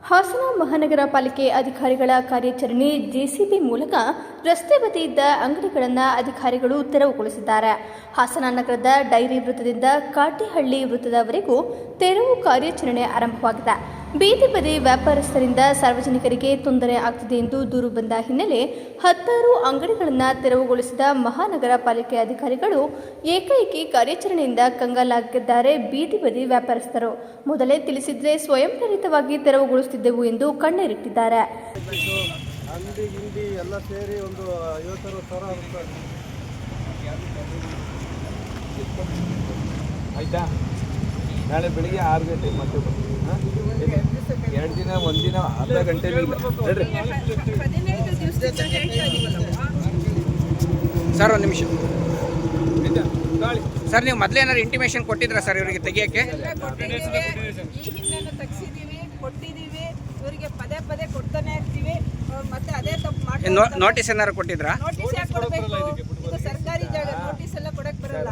ಹಾಸನ ಮಹಾನಗರ ಪಾಲಿಕೆ ಅಧಿಕಾರಿಗಳ ಕಾರ್ಯಾಚರಣೆ ಜೆಸಿಬಿ ಮೂಲಕ ರಸ್ತೆ ಬದಿ ಇದ್ದ ಅಂಗಡಿಗಳನ್ನು ಅಧಿಕಾರಿಗಳು ತೆರವುಗೊಳಿಸಿದ್ದಾರೆ. ಹಾಸನ ನಗರದ ಡೈರಿ ವೃತ್ತದಿಂದ ಕಾಟಿಹಳ್ಳಿ ವೃತ್ತದವರೆಗೂ ತೆರವು ಕಾರ್ಯಾಚರಣೆ ಆರಂಭವಾಗಿದೆ. ಬೀದಿ ಬದಿ ವ್ಯಾಪಾರಸ್ಥರಿಂದ ಸಾರ್ವಜನಿಕರಿಗೆ ತೊಂದರೆ ಆಗ್ತಿದೆ ಎಂದು ದೂರು ಬಂದ ಹಿನ್ನೆಲೆ 10 ಅಂಗಡಿಗಳನ್ನು ತೆರವುಗೊಳಿಸಿದ ಮಹಾನಗರ ಪಾಲಿಕೆ ಅಧಿಕಾರಿಗಳು ಏಕೈಕಿ ಕಾರ್ಯಾಚರಣೆಯಿಂದ ಕಂಗಾಲಾಗಿದ್ದಾರೆ. ಬೀದಿ ಬದಿ ವ್ಯಾಪಾರಸ್ಥರು ಮೊದಲೇ ತಿಳಿಸಿದ್ರೆ ಸ್ವಯಂ ಪ್ರೇರಿತವಾಗಿ ತೆರವುಗೊಳಿಸುತ್ತಿದ್ದೆವು ಎಂದು ಕಣ್ಣೀರಿಟ್ಟಿದ್ದಾರೆ. ಆಯ್ತಾ, ನಾಳೆ ಬೆಳಿಗ್ಗೆ 6 ಗಂಟೆ ಮತ್ತೆ 2 ದಿನ, 1 ದಿನ, ಅರ್ಧ ಗಂಟೆ ಸರ್. ಒಂದು ನಿಮಿಷ ಸರ್, ನೀವು ಮೊದಲೇ ಏನಾದ್ರು ಇಂಟಿಮೇಷನ್ ಕೊಟ್ಟಿದ್ರಾ ಸರ್ ಇವರಿಗೆ ತೆಗಿಯೋಕ್ಕೆ? ಈ ಹಿಂದೆ ತೆಗಿಸಿದೀವಿ, ಕೊಟ್ಟಿದ್ದೀವಿ, ಇವರಿಗೆ ಪದೇ ಪದೇ ಕೊಡ್ತಾನೆ ಇರ್ತೀವಿ. ಮತ್ತೆ ಅದೇ ತಪ್ಪು ಮಾಡಿ ನೋಟಿಸ್ ಏನಾದ್ರು ಕೊಟ್ಟಿದ್ರಾ? ನೋಟಿಸ್ ಯಾಕೆ ಕೊಡಬೇಕು? ಇದು ಸರ್ಕಾರಿ ಜಾಗ, ನೋಟಿಸ್ ಎಲ್ಲ ಕೊಡಕ್ಕೆ ಬರಲ್ಲ.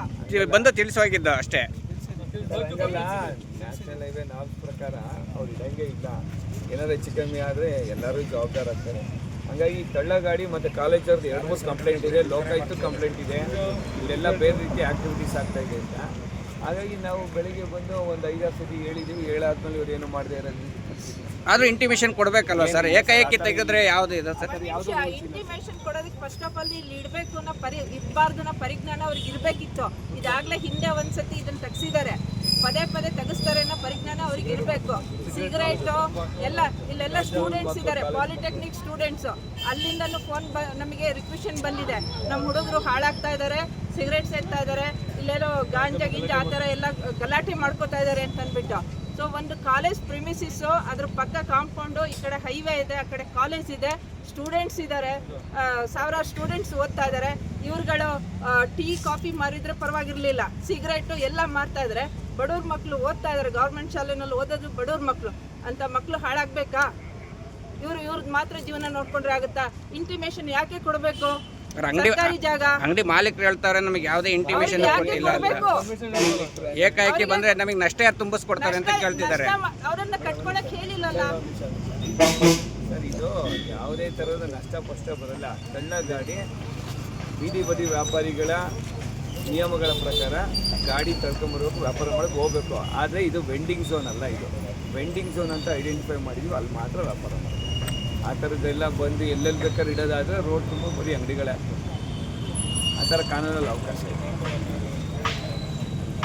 ಬಂದು ತಿಳಿಸೋಗಿದ್ದ ಅಷ್ಟೇ. ನ್ಯಾಷನಲ್ ಹೈವೇ ನಾಲ್ಕು ಪ್ರಕಾರ ಅವ್ರು ಇಡಂಗೆ ಇಲ್ಲ. ಏನಾದ್ರು ಹೆಚ್ಚು ಕಮ್ಮಿ ಆದರೆ ಎಲ್ಲರೂ ಜವಾಬ್ದಾರ ಆಗ್ತಾರೆ. ಹಂಗಾಗಿ ತಳ್ಳ ಗಾಡಿ ಮತ್ತು ಕಾಲೇಜವ್ರದ್ದು 2-3 ಕಂಪ್ಲೇಂಟ್ ಇದೆ, ಲೋಕಾಯುಕ್ತ ಕಂಪ್ಲೇಂಟ್ ಇದೆ. ಇಲ್ಲೆಲ್ಲ ಬೇರೆ ರೀತಿ ಆ್ಯಕ್ಟಿವಿಟೀಸ್ ಆಗ್ತಾ ಇದೆ ಅಂತ. ಹಾಗಾಗಿ ನಾವು ಬೆಳಿಗ್ಗೆ ಬಂದು ಒಂದು 5-6 ಸತಿ ಹೇಳಿದ್ದೀವಿ. ಹೇಳಾದ್ಮೇಲೆ ಇವ್ರು ಏನು ಮಾಡದೇ ಇರೋದು. ಆದ್ರೂ ಇಂಟಿಮೇಷನ್ ಕೊಡಬೇಕಲ್ವ ಸರ್? ಏಕಾಏಕಿ ತೆಗೆದ್ರೆ ಯಾವುದು ಇದೆ ಸರ್? ಇಂಟಿಮೇಷನ್ ಕೊಡೋದಕ್ಕೆ ಫಸ್ಟ್ ಆಫ್ ಆಲ್ ಇಲ್ಲಿ ಇಡಬೇಕು ಅನ್ನೋ ಇರಬಾರ್ದು ಅನ್ನೋ ಪರಿಜ್ಞಾನ ಅವ್ರಿಗೆ ಇರಬೇಕಿತ್ತು. ಇದಾಗಲೇ ಹಿಂದೆ ಒಂದ್ಸತಿ ಇದನ್ನು ತೆಗ್ಸಿದ್ದಾರೆ, ಪದೇ ಪದೇ ತೆಗಿಸ್ತಾರೆ ಅನ್ನೋ ಪರಿಜ್ಞಾನ ಅವ್ರಿಗೆ ಇರಬೇಕು. ಸಿಗರೇಟು ಎಲ್ಲ ಇಲ್ಲೆಲ್ಲ ಸ್ಟೂಡೆಂಟ್ಸ್ ಇದ್ದಾರೆ, ಪಾಲಿಟೆಕ್ನಿಕ್ ಸ್ಟೂಡೆಂಟ್ಸು. ಅಲ್ಲಿಂದನೂ ಫೋನ್ ನಮಗೆ ರಿಕ್ವೆಷನ್ ಬಂದಿದೆ, ನಮ್ಮ ಹುಡುಗರು ಹಾಳಾಗ್ತಾ ಇದ್ದಾರೆ, ಸಿಗರೇಟ್ ಸೇರ್ತಾ ಇದ್ದಾರೆ, ಇಲ್ಲೆಲ್ಲೋ ಗಾಂಜಾ ಗಿಂಜಾ ಆ ಥರ ಎಲ್ಲ ಗಲಾಟೆ ಮಾಡ್ಕೋತಾ ಇದ್ದಾರೆ ಅಂತ ಅಂದ್ಬಿಟ್ಟು. ಸೊ ಒಂದು ಕಾಲೇಜ್ ಪ್ರಿಮಿಸಿಸು, ಅದ್ರ ಪಕ್ಕ ಕಾಂಪೌಂಡು, ಈ ಕಡೆ ಹೈವೇ ಇದೆ, ಆ ಕಡೆ ಕಾಲೇಜ್ ಇದೆ, ಸ್ಟೂಡೆಂಟ್ಸ್ ಇದ್ದಾರೆ, ಸಾವಿರಾರು ಸ್ಟೂಡೆಂಟ್ಸ್ ಓದ್ತಾ ಇದ್ದಾರೆ. ಇವ್ರುಗಳು ಟೀ ಕಾಫಿ ಮಾರಿದ್ರೆ ಪರವಾಗಿರಲಿಲ್ಲ, ಸಿಗರೇಟು ಎಲ್ಲ ಮಾರ್ತಾ ಇದ್ದಾರೆ. ಬಡವ್ರ ಮಕ್ಕಳು ಓದ್ತಾ ಇದ್ದಾರೆ, ಗೌರ್ಮೆಂಟ್ ಶಾಲೆನಲ್ಲಿ ಓದೋದು ಬಡವ್ರ ಮಕ್ಕಳು. ಅಂತ ಮಕ್ಕಳು ಹಾಳಾಗಬೇಕಾ? ಇವ್ರದ್ದು ಮಾತ್ರ ಜೀವನ ನೋಡ್ಕೊಂಡ್ರೆ ಆಗುತ್ತಾ? ಇಂಟಿಮೇಷನ್ ಯಾಕೆ ಕೊಡಬೇಕು? ಅಂಗಡಿ ಮಾಲೀಕರು ಹೇಳ್ತಾರೆ ನಮಗೆ ಯಾವುದೇ ಇಂಟಿಮೇಷನ್ ಕೊಟ್ಟಿಲ್ಲ ಅಂತ. ಏಕಾಏಕಿ ಬಂದ್ರೆ ನಮಗೆ ನಷ್ಟ ಯಾರು ತುಂಬಿಸ್ಕೊಡ್ತಾರೆ ಅಂತ ಕೇಳ್ತಿದ್ದಾರೆ. ಅವರನ್ನ ಕಟ್ಕೊಳಕ್ ಹೇಳಿಲ್ಲಲ್ಲ ಸರ್. ಇದು ಯಾವುದೇ ಥರದ ನಷ್ಟ ಬರಲ್ಲ. ಸಣ್ಣ ಗಾಡಿ ಬೀದಿ ಬದಿ ವ್ಯಾಪಾರಿಗಳ ನಿಯಮಗಳ ಪ್ರಕಾರ ಗಾಡಿ ತಳ್ಕೊಂಬರ್ಬೇಕು, ವ್ಯಾಪಾರ ಮಾಡೋಕೆ ಹೋಗ್ಬೇಕು. ಆದರೆ ಇದು ವೆಂಡಿಂಗ್ ಝೋನ್ ಅಲ್ಲ. ಇದು ವೆಂಡಿಂಗ್ ಝೋನ್ ಅಂತ ಐಡೆಂಟಿಫೈ ಮಾಡಿದ್ವಿ, ಅಲ್ಲಿ ಮಾತ್ರ ವ್ಯಾಪಾರ ಮಾಡೋದು. ಆ ಥರದ್ದೆಲ್ಲ ಬಂದು ಎಲ್ಲೆಲ್ಲಿ ಬೇಕಾದ್ರೆ ಇಡೋದಾದರೆ ರೋಡ್ ತುಂಬ ಬರೀ ಅಂಗಡಿಗಳೇ ಆಗ್ತದೆ. ಆ ಥರ ಕಾನೂನಲ್ಲಿ ಅವಕಾಶ ಇದೆ.